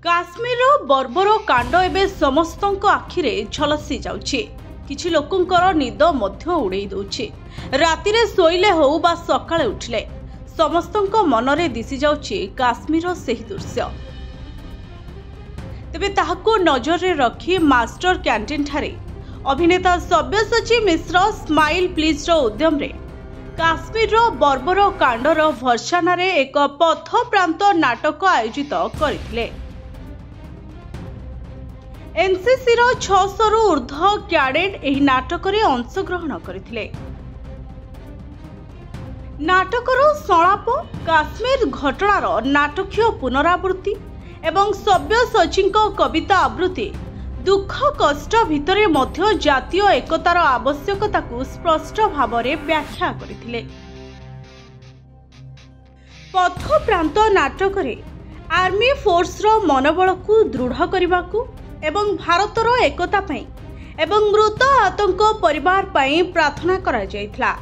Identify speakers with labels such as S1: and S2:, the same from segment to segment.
S1: काश्मीर बर्बर कांड एवं समस्त आखिरे झलसी जाउछि। किछि लोकंकर निद मध्य उड़ेई दउछि। रातिरे शोइले हो बा सकाळे उठिले समस्तक मनरे दिशि जाउछि काश्मीर सेही दृश्य। तेबे ताहाको नजर रखी मास्टर कैंटीन ठारे अभिनेता सब्यसाची मिश्र स्माइल प्लीज उद्यम रे काश्मीर बर्बर कांडर भर्साना रे एक पथ प्रांत नाटक आयोजित करथिले। एनसीसी रो 600 रु ऊर्ध्व कैडेट एही नाटक रे अंशग्रहण करथिले। नाटकर संलाप काश्मीर घटनार नाटकीय पुनरावृत्ति एवं सब्यसाची कविता आवृत्ति दुख कष्ट भितरे मध्य जातीय एकतार आवश्यकता को स्पष्ट भाव में व्याख्या करथिले। पथ प्रांत नाटक रे आर्मी फोर्स रो मनोबल को दृढ़ करने को एवं भारतर एकता पई एवं मृत आतंक परिवार पई प्रार्थना करा जायथला।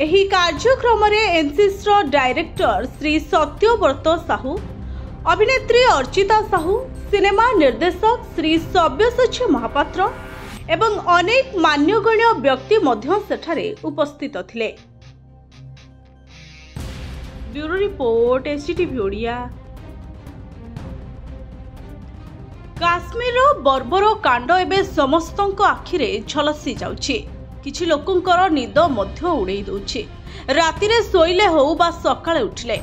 S1: एही कार्यक्रम रे एनसीसी रो डायरेक्टर श्री सत्यव्रत साहू, अभिनेत्री अर्चिता साहू, सिनेमा निर्देशक श्री सब्यसाची महापात्र एवं अनेक मान्यगण्य व्यक्ति मध्य सेठारे उपस्थित थिले। Bureau report STV Odia. Kashmir बर्बर कांड एवं समस्त आखिरे झलसी जाउछि। किछि लोकंकर निद मध्य उड़ेई दउछि। रातिरे शोइले हो बा सकाळे उठिले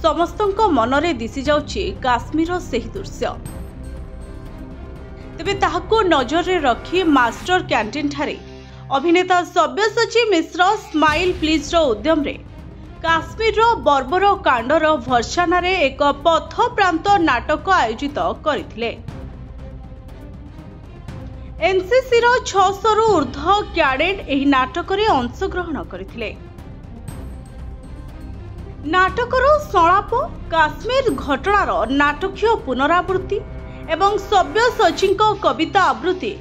S1: समस्तक मनरे दिशि जाउछि काश्मीर सेही दृश्य। तेबे ताहाको नजर रखी मास्टर कैंटीन ठारे अभिनेता सब्यसाची मिश्र स्माइल प्लीज उद्यम रे काश्मीर बर्बर कांडर भर्साना रे एक पथ प्रांत नाटक आयोजित करथिले। एनसीसी रो 600 रु ऊर्ध्व कैडेट एही नाटक रे अंशग्रहण करथिले। नाटकर संलाप काश्मीर घटनार नाटकीय पुनरावृत्ति एवं सब्यसाची कविता आवृत्ति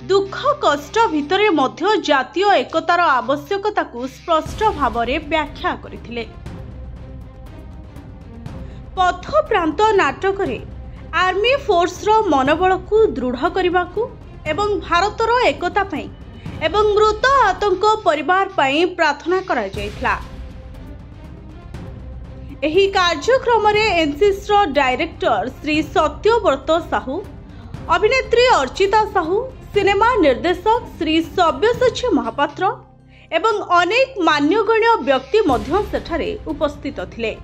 S1: दुख कष्ट भितरे मध्य जातीय एकतार आवश्यकता को स्पष्ट भाव में व्याख्या करथिले। पथ प्रांत नाटक रे आर्मी फोर्स रो मनोबल को दृढ़ करने को एवं भारतर एकता पई एवं मृत आतंक परिवार पई प्रार्थना करा जायथला। एही कार्यक्रम रे एनसीसी रो डायरेक्टर श्री सत्यव्रत साहू, अभिनेत्री अर्चिता साहू, सिनेमा निर्देशक श्री सब्यसाची महापात्र एवं अनेक मान्यगण्य व्यक्ति मध्य सेठारे उपस्थित थिले।